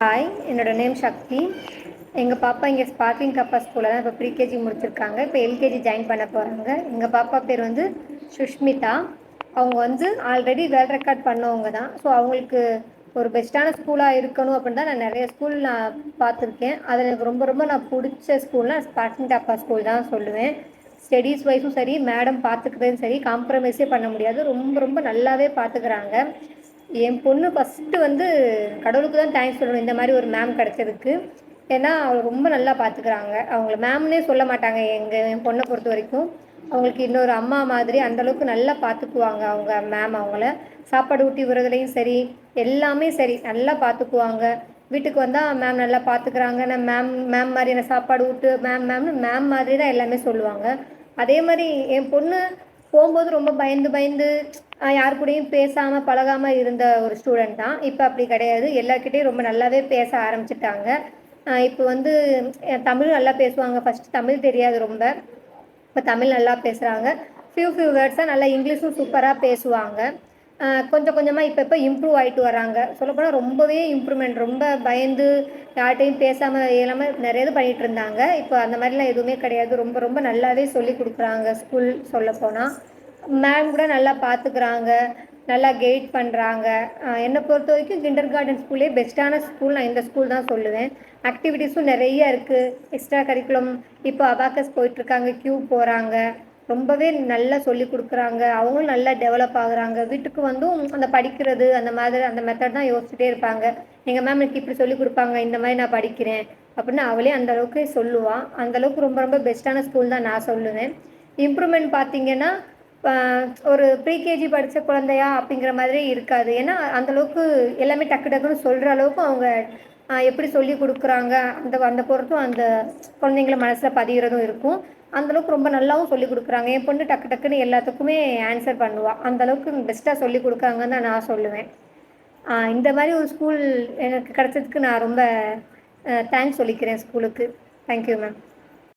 Hi, என்னோட name சக்தி. எங்கள் பாப்பா இங்கே ஸ்பார்க்லிங் கப்பா ஸ்கூலில் தான் இப்போ ப்ரீகேஜி முடிச்சிருக்காங்க. இப்போ எல்கேஜி ஜாயின் பண்ண போகிறாங்க. எங்கள் பாப்பா பேர் வந்து சுஷ்மிதா. அவங்க வந்து ஆல்ரெடி வேர்ல்ட் ரெக்கார்ட் பண்ணவங்க தான். ஸோ அவங்களுக்கு ஒரு பெஸ்ட்டான ஸ்கூலாக இருக்கணும் அப்படின்னு தான் நான் நிறைய ஸ்கூல் நான் பார்த்துருக்கேன். அதில் எனக்கு ரொம்ப ரொம்ப நான் பிடிச்ச ஸ்கூல்னால் ஸ்பார்க்லிங் கப்பா ஸ்கூல் தான் சொல்லுவேன். ஸ்டடீஸ் வைஸும் சரி, மேடம் பார்த்துக்கிறதும் சரி, காம்ப்ரமைஸே பண்ண முடியாது. ரொம்ப ரொம்ப நல்லாவே பார்த்துக்கிறாங்க. என் பொண்ணு ஃபஸ்ட்டு வந்து கடவுளுக்கு தான் தேங்க்ஸ் சொல்லணும் இந்த மாதிரி ஒரு மேம் கிடச்சதுக்கு. ஏன்னா அவள் ரொம்ப நல்லா பார்த்துக்கிறாங்க. அவங்கள மேம்னே சொல்ல மாட்டாங்க. என் பொண்ணை பொறுத்த வரைக்கும் அவங்களுக்கு இன்னொரு அம்மா மாதிரி அந்தளவுக்கு நல்லா பார்த்துக்குவாங்க அவங்க மேம். அவங்கள சாப்பாடு ஊட்டி விடுறதுலையும் சரி, எல்லாமே சரி நல்லா பார்த்துக்குவாங்க. வீட்டுக்கு வந்தால் மேம் நல்லா பார்த்துக்கிறாங்க. நான் மேம் மேம் மாதிரி என்ன சாப்பாடு ஊட்டு மேம்னு மேம் மாதிரி தான் எல்லாமே சொல்லுவாங்க. அதே மாதிரி என் பொண்ணு போகும்போது ரொம்ப பயந்து பயந்து யார் கூடயும் பேசாமல் பழகாமல் இருந்த ஒரு ஸ்டூடெண்ட் தான். இப்போ அப்படி கிடையாது. எல்லாருக்கிட்டையும் ரொம்ப நல்லாவே பேச ஆரம்பிச்சிட்டாங்க. இப்போ வந்து தமிழ் நல்லா பேசுவாங்க. ஃபஸ்ட்டு தமிழ் தெரியாது ரொம்ப. இப்போ தமிழ் நல்லா பேசுகிறாங்க. ஃபியூ வேர்ட்ஸாக நல்லா இங்கிலீஷும் சூப்பராக பேசுவாங்க. கொஞ்சம் கொஞ்சமாக இப்போ இம்ப்ரூவ் ஆகிட்டு வராங்க. சொல்லப்போனால் ரொம்பவே இம்ப்ரூவ்மெண்ட். ரொம்ப பயந்து யார்கிட்டையும் பேசாமல் இல்லாமல் நிறைய இது பண்ணிகிட்டு இருந்தாங்க. இப்போ அந்த மாதிரிலாம் எதுவுமே கிடையாது. ரொம்ப ரொம்ப நல்லாவே சொல்லி கொடுக்குறாங்க ஸ்கூல் சொல்லப்போனால். மேம் கூட நல்லா பார்த்துக்கிறாங்க, நல்லா கைட் பண்ணுறாங்க. என்னை பொறுத்த வரைக்கும் கிண்டர் கார்டன் ஸ்கூல்லே பெஸ்ட்டான ஸ்கூல் நான் இந்த ஸ்கூல் தான் சொல்லுவேன். ஆக்டிவிட்டீஸும் நிறைய இருக்குது. எக்ஸ்ட்ரா கரிக்குலம் இப்போ அபாக்கஸ் போயிட்டுருக்காங்க, கியூ போகிறாங்க. ரொம்பவே நல்லா சொல்லி கொடுக்குறாங்க. அவங்களும் நல்லா டெவலப் ஆகுறாங்க. வீட்டுக்கு வந்தும் அந்த படிக்கிறது அந்த மாதிரி அந்த மெத்தட் தான் யோசிச்சுட்டே இருப்பாங்க. எங்கள் மேம் எனக்கு இப்படி சொல்லி கொடுப்பாங்க, இந்த மாதிரி நான் படிக்கிறேன் அப்படின்னு அவளே அந்தளவுக்கு சொல்லுவாள். அந்தளவுக்கு ரொம்ப ரொம்ப பெஸ்ட்டான ஸ்கூல் தான் நான் சொல்லுவேன். இம்ப்ரூவ்மெண்ட் பார்த்திங்கன்னா ஒரு ப்ரீகேஜி படித்த குழந்தையா அப்படிங்கிற மாதிரி இருக்காது. ஏன்னா அந்தளவுக்கு எல்லாமே டக்கு டக்குன்னு சொல்கிற அளவுக்கு அவங்க எப்படி சொல்லி கொடுக்குறாங்க அந்த அந்த பொறுத்தும் அந்த குழந்தைங்கள மனசில் பதிகிறதும் இருக்கும். அந்தளவுக்கு ரொம்ப நல்லாவும் சொல்லி கொடுக்குறாங்க. என் பொண்ணு டக்கு டக்குன்னு எல்லாத்துக்குமே ஆன்சர் பண்ணுவாள். அந்தளவுக்கு பெஸ்ட்டாக சொல்லி கொடுக்காங்கன்னு தான் நான் சொல்லுவேன். இந்த மாதிரி ஒரு ஸ்கூல் எனக்கு கிடச்சதுக்கு நான் ரொம்ப தேங்க்ஸ் சொல்லிக்கிறேன் ஸ்கூலுக்கு. Thank you ma'am.